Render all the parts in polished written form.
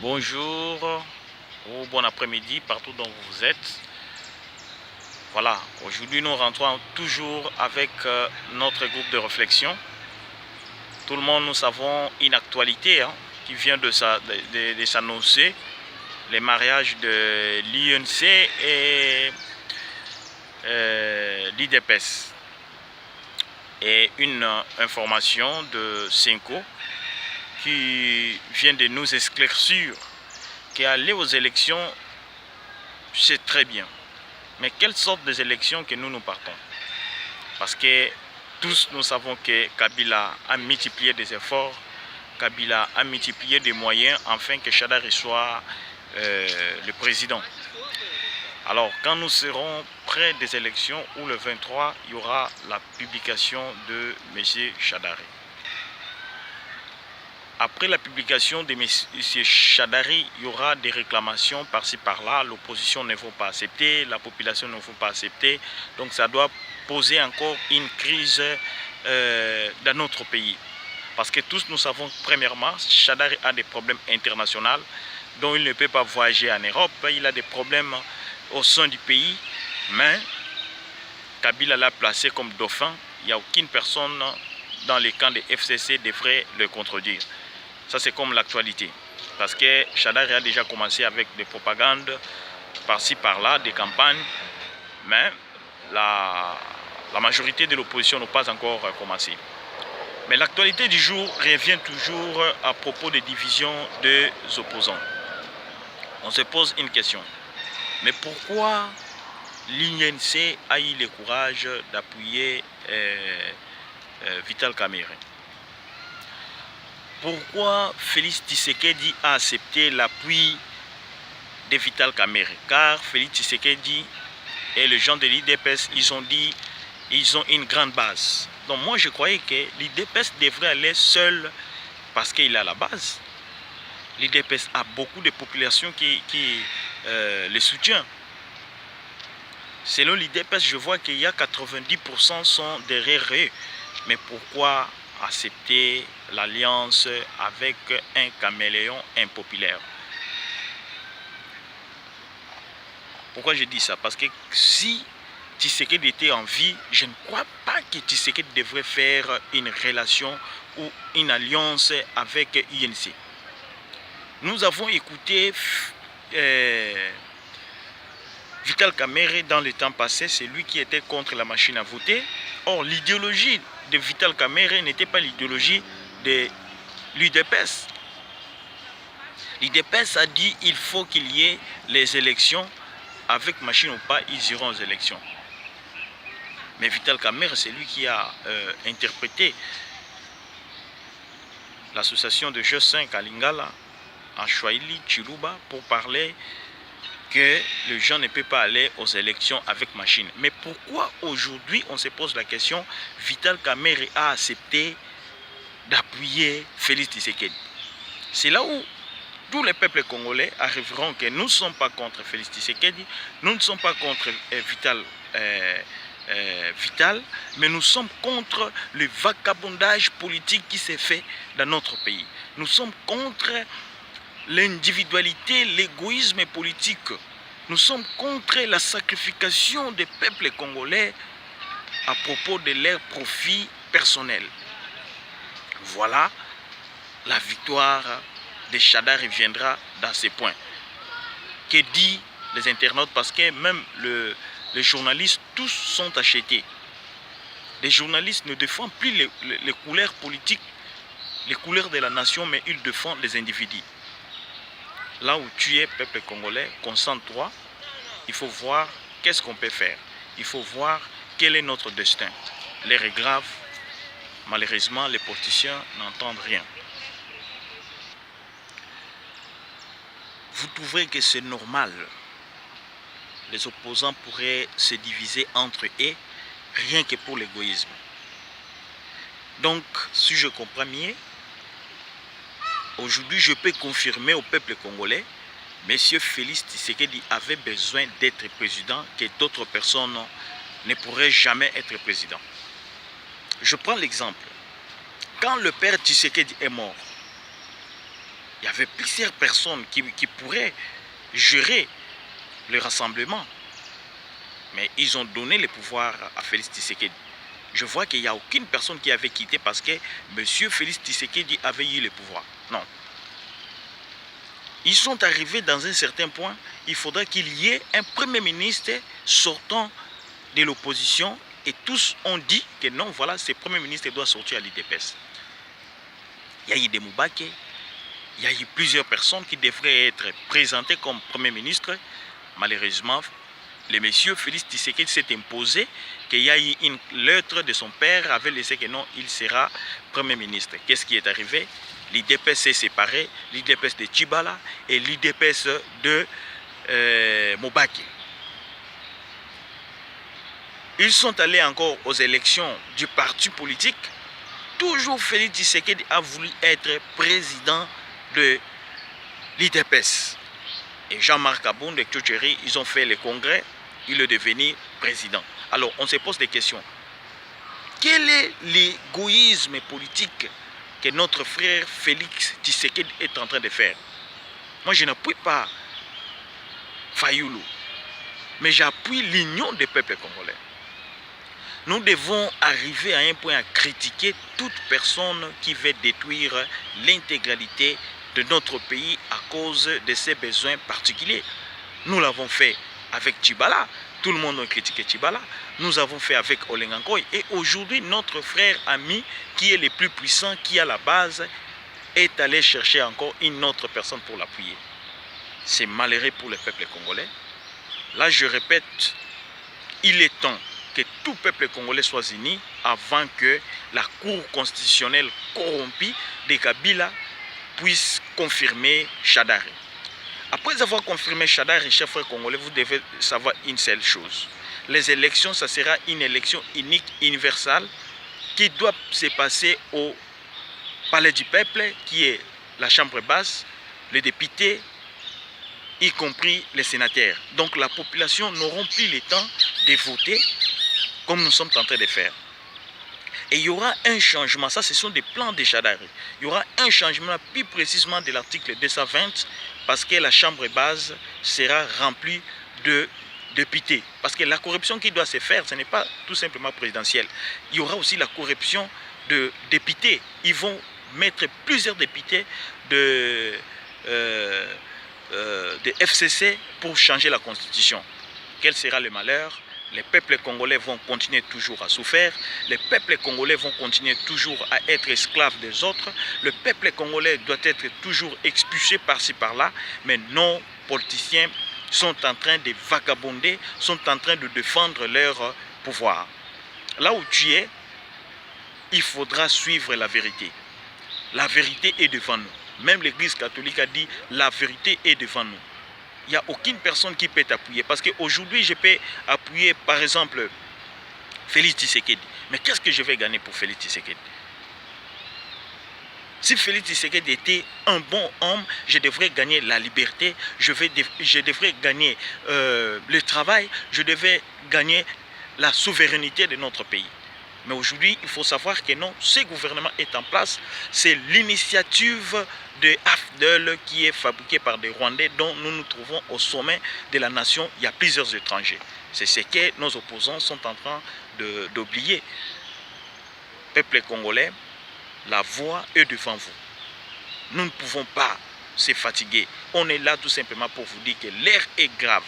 Bonjour ou bon après-midi partout où vous êtes. Voilà, aujourd'hui nous rentrons toujours avec notre groupe de réflexion. Tout le monde, nous savons une actualité qui vient de s'annoncer, les mariages de l'INC et l'IDPS. Et une information de Cinco qui vient de nous éclaircir qu'aller aux élections, c'est très bien. Mais quelle sorte d'élections que nous partons? Parce que tous nous savons que Kabila a multiplié des efforts, Kabila a multiplié des moyens afin que Chadari soit le président. Alors quand nous serons près des élections, où le 23, il y aura la publication de M. Chadari. Après la publication de M. Chadari, il y aura des réclamations par-ci par-là. L'opposition ne va pas accepter, la population ne va pas accepter. Donc ça doit poser encore une crise dans notre pays. Parce que tous nous savons, premièrement, Chadari a des problèmes internationaux dont il ne peut pas voyager en Europe. Il a des problèmes au sein du pays. Mais Kabila l'a placé comme dauphin. Il n'y a aucune personne dans les camps des FCC devrait le contredire. Ça, c'est comme l'actualité. Parce que Chadari a déjà commencé avec des propagandes par-ci, par-là, des campagnes. Mais la majorité de l'opposition n'a pas encore commencé. Mais l'actualité du jour revient toujours à propos des divisions des opposants. On se pose une question. Mais pourquoi l'INC a eu le courage d'appuyer Vital Kamerhe? Pourquoi Félix Tshisekedi a accepté l'appui de Vital Kamerhe? Car Félix Tshisekedi et les gens de l'IDPS, ils ont dit ils ont une grande base. Donc moi je croyais que l'IDPS devrait aller seul parce qu'il a la base. L'IDPS a beaucoup de populations qui le soutient. Selon l'IDPS, je vois qu'il y a 90% sont derrière eux. Mais pourquoi accepter l'alliance avec un caméléon impopulaire? Pourquoi je dis ça? Parce que si Tshisekedi était en vie, je ne crois pas que Tshisekedi devrait faire une relation ou une alliance avec INC. Nous avons écouté Vital Kamerhe dans le temps passé, c'est lui qui était contre la machine à voter. Or, l'idéologie de Vital Kamerhe n'était pas l'idéologie de l'UDPS. L'UDPS a dit qu'il faut qu'il y ait les élections, avec machine ou pas, ils iront aux élections. Mais Vital Kamerhe, c'est lui qui a interprété l'association de Jeux 5 à Lingala, en Swahili, Chiluba, pour parler que les gens ne peuvent pas aller aux élections avec machine. Mais pourquoi aujourd'hui on se pose la question, Vital Kamerhe a accepté d'appuyer Félix Tshisekedi? C'est là où tous les peuples congolais arriveront que nous ne sommes pas contre Félix Tshisekedi, nous ne sommes pas contre Vital, mais nous sommes contre le vagabondage politique qui s'est fait dans notre pays. Nous sommes contre l'individualité, l'égoïsme politique. Nous sommes contre la sacrification des peuples congolais à propos de leurs profits personnels. Voilà, la victoire de Chadari viendra dans ces points. Que dit les internautes? Parce que même les journalistes, tous sont achetés. Les journalistes ne défendent plus les couleurs politiques, les couleurs de la nation, mais ils défendent les individus. Là où tu es, peuple congolais, concentre-toi. Il faut voir qu'est-ce qu'on peut faire. Il faut voir quel est notre destin. L'air est grave. Malheureusement, les politiciens n'entendent rien. Vous trouvez que c'est normal? Les opposants pourraient se diviser entre eux, rien que pour l'égoïsme. Donc, si je comprends mieux, aujourd'hui, je peux confirmer au peuple congolais, M. Félix Tshisekedi avait besoin d'être président, que d'autres personnes ne pourraient jamais être président. Je prends l'exemple. Quand le père Tshisekedi est mort, Il y avait plusieurs personnes qui pourraient gérer le rassemblement. Mais ils ont donné le pouvoir à Félix Tshisekedi. Je vois qu'il n'y a aucune personne qui avait quitté parce que M. Félix Tshisekedi avait eu le pouvoir. Non. Ils sont arrivés dans un certain point. Il faudra qu'il y ait un premier ministre sortant de l'opposition. Et tous ont dit que non, voilà, ce premier ministre doit sortir à l'UDPS. Il y a eu des Moubake. Il y a eu plusieurs personnes qui devraient être présentées comme premier ministre. Malheureusement, le monsieur Félix Tshisekedi s'est imposé qu'il y a eu une lettre de son père avait laissé que non, il sera premier ministre. Qu'est-ce qui est arrivé? L'UDPS s'est séparé, l'UDPS de Tchibala et l'UDPS de Moubake. Ils sont allés encore aux élections du parti politique. Toujours Félix Tshisekedi a voulu être président de l'UDPS. Et Jean-Marc Aboun de Tchotcheri, ils ont fait le congrès, il est devenu président. Alors on se pose des questions. Quel est l'égoïsme politique que notre frère Félix Tshisekedi est en train de faire? Moi je n'appuie pas Fayoulou, mais j'appuie l'union des peuples congolais. Nous devons arriver à un point à critiquer toute personne qui veut détruire l'intégralité de notre pays à cause de ses besoins particuliers. Nous l'avons fait avec Tchibala. Tout le monde a critiqué Tchibala. Nous avons fait avec Olengankoy. Et aujourd'hui, notre frère ami, qui est le plus puissant, qui a la base, est allé chercher encore une autre personne pour l'appuyer. C'est malheureux pour le peuple congolais. Là, je répète, il est temps que tout peuple congolais soit uni avant que la Cour constitutionnelle corrompue de Kabila puisse confirmer Chadari. Après avoir confirmé Chadari, chef frère congolais, vous devez savoir une seule chose. Les élections, ça sera une élection unique, universelle, qui doit se passer au Palais du Peuple, qui est la chambre basse, les députés, y compris les sénateurs. Donc la population n'aura plus le temps de voter comme nous sommes en train de faire. Et il y aura un changement, ça ce sont des plans de Chadari. Il y aura un changement plus précisément de l'article 220 parce que la chambre basse sera remplie de députés. Parce que la corruption qui doit se faire, ce n'est pas tout simplement présidentielle. Il y aura aussi la corruption de députés. Ils vont mettre plusieurs députés de FCC pour changer la constitution. Quel sera le malheur? Les peuples congolais vont continuer toujours à souffrir. Les peuples congolais vont continuer toujours à être esclaves des autres. Le peuple congolais doit être toujours expulsé par-ci par-là. Mais nos politiciens sont en train de vagabonder, sont en train de défendre leur pouvoir. Là où tu es, il faudra suivre la vérité. La vérité est devant nous. Même l'Église catholique a dit la vérité est devant nous. Il n'y a aucune personne qui peut t'appuyer. Parce qu'aujourd'hui, je peux appuyer, par exemple, Félix Tshisekedi. Mais qu'est-ce que je vais gagner pour Félix Tshisekedi? Si Félix Tshisekedi était un bon homme, je devrais gagner la liberté, je devrais gagner le travail, je devrais gagner la souveraineté de notre pays. Mais aujourd'hui, il faut savoir que non, ce gouvernement est en place. C'est l'initiative de AFDEL qui est fabriquée par des Rwandais dont nous nous trouvons au sommet de la nation. Il y a plusieurs étrangers. C'est ce que nos opposants sont en train d'oublier. Peuple congolais, la voix est devant vous. Nous ne pouvons pas se fatiguer. On est là tout simplement pour vous dire que l'ère est grave.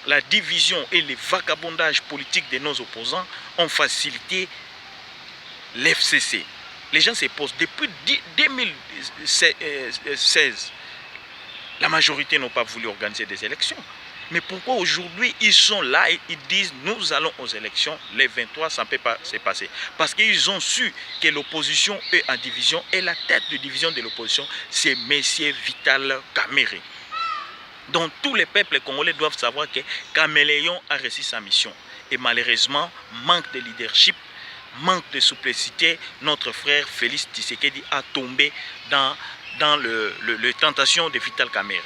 La division et le vagabondage politique de nos opposants ont facilité l'FCC. Les gens se posent depuis 2016. La majorité n'a pas voulu organiser des élections. Mais pourquoi aujourd'hui ils sont là et ils disent nous allons aux élections les 23, ça ne peut pas se passer. Parce qu'ils ont su que l'opposition est en division et la tête de division de l'opposition c'est M. Vital Kamerhe. Donc tous les peuples congolais doivent savoir que Caméléon a réussi sa mission. Et malheureusement, manque de leadership, manque de souplicité, notre frère Félix Tshisekedi a tombé dans le tentation de Vital Kamerhe.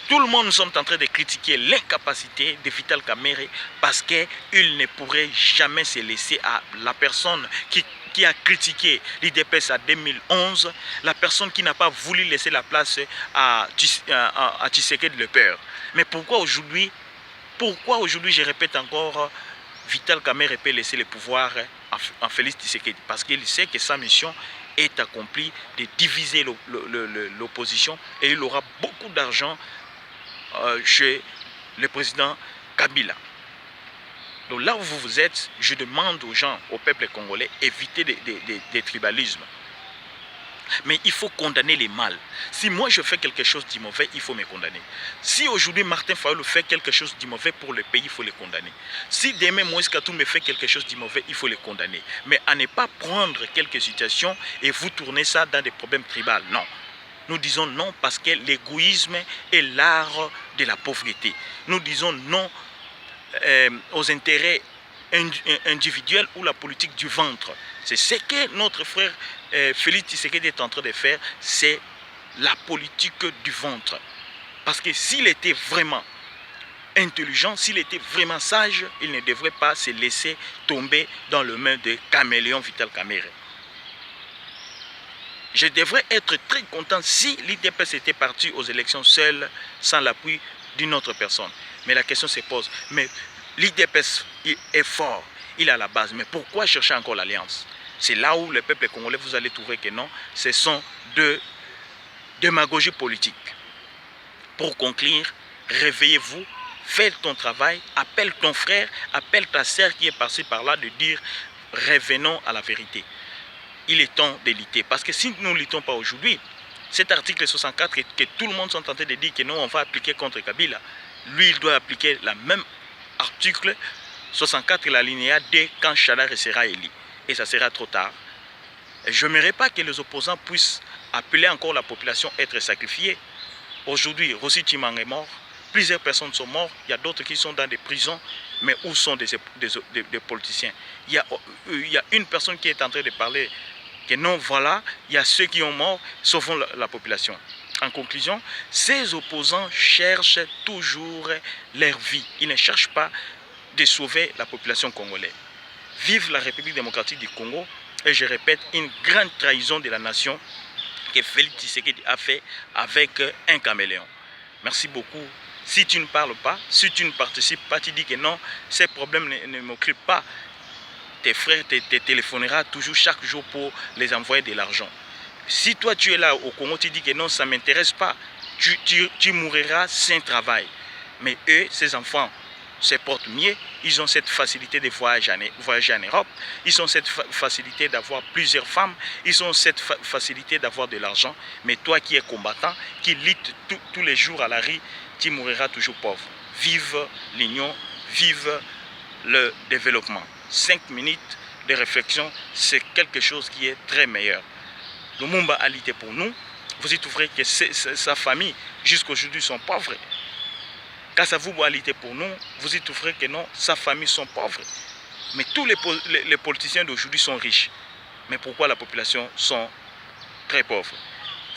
Tout le monde nous sommes en train de critiquer l'incapacité de Vital Kamerhe parce qu'il ne pourrait jamais se laisser à la personne qui qui a critiqué l'IDPS en 2011, la personne qui n'a pas voulu laisser la place à Tshisekedi le père. Mais pourquoi aujourd'hui, je répète encore, Vital Kamerhe peut laisser le pouvoir à Félix Tshisekedi? Parce qu'il sait que sa mission est accomplie de diviser l'opposition et il aura beaucoup d'argent chez le président Kabila. Donc là où vous êtes, je demande aux gens, au peuple congolais, évitez des tribalismes. Mais il faut condamner les mal. Si moi je fais quelque chose de mauvais, il faut me condamner. Si aujourd'hui Martin Fayulu fait quelque chose de mauvais pour le pays, il faut le condamner. Si demain Moïse Katumbi me fait quelque chose de mauvais, il faut le condamner. Mais à ne pas prendre quelques situations et vous tourner ça dans des problèmes tribaux. Non. Nous disons non parce que l'égoïsme est l'art de la pauvreté. Nous disons non aux intérêts individuels ou la politique du ventre. C'est ce que notre frère Félix Tshisekedi est en train de faire, c'est la politique du ventre. Parce que s'il était vraiment intelligent, s'il était vraiment sage, il ne devrait pas se laisser tomber dans le main de caméléon Vital Kamerhe. Je devrais être très content si l'IDPS était parti aux élections seul, sans l'appui d'une autre personne. Mais la question se pose, mais l'IDPS est fort, il est à la base, mais pourquoi chercher encore l'alliance? C'est là où le peuple congolais, vous allez trouver que non, ce sont de démagogie politique. Pour conclure, réveillez-vous, faites ton travail, appelle ton frère, appelle ta sœur qui est passée par là de dire revenons à la vérité. Il est temps de lutter. Parce que si nous ne luttons pas aujourd'hui, cet article 64 que tout le monde est en train de dire que non, on va appliquer contre Kabila, lui, il doit appliquer la même article 64, l'alinéa 2, quand Chadar sera élu. Et ça sera trop tard. Je n'aimerais pas que les opposants puissent appeler encore la population à être sacrifiée. Aujourd'hui, Rossi Tshimanga est mort. Plusieurs personnes sont mortes. Il y a d'autres qui sont dans des prisons. Mais où sont des politiciens? Il y a une personne qui est en train de parler que non, voilà, il y a ceux qui ont mort, sauvons la population. En conclusion, ces opposants cherchent toujours leur vie. Ils ne cherchent pas de sauver la population congolaise. Vive la République démocratique du Congo. Et je répète, une grande trahison de la nation que Félix Tshisekedi a fait avec un caméléon. Merci beaucoup. Si tu ne parles pas, si tu ne participes pas, tu dis que non, ces problèmes ne m'occupent pas. Tes frères te téléphonera toujours chaque jour pour les envoyer de l'argent. Si toi tu es là au Congo, tu dis que non, ça ne m'intéresse pas, tu mourras sans travail. Mais eux, ces enfants, se portent mieux, ils ont cette facilité de voyager en Europe, ils ont cette facilité d'avoir plusieurs femmes, ils ont cette facilité d'avoir de l'argent. Mais toi qui es combattant, qui lutte tous les jours à la rue, tu mourras toujours pauvre. Vive l'union, vive le développement. 5 minutes de réflexion, c'est quelque chose qui est très meilleur. Lumumba a lutté pour nous, vous y trouverez que sa famille jusqu'aujourd'hui sont pauvres. Kasavubu a lutté pour nous, vous y trouverez que non, sa famille sont pauvres. Mais tous les politiciens d'aujourd'hui sont riches. Mais pourquoi la population sont très pauvre?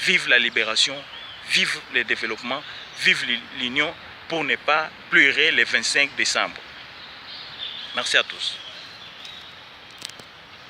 Vive la libération, vive le développement, vive l'union pour ne pas pleurer le 25 décembre. Merci à tous.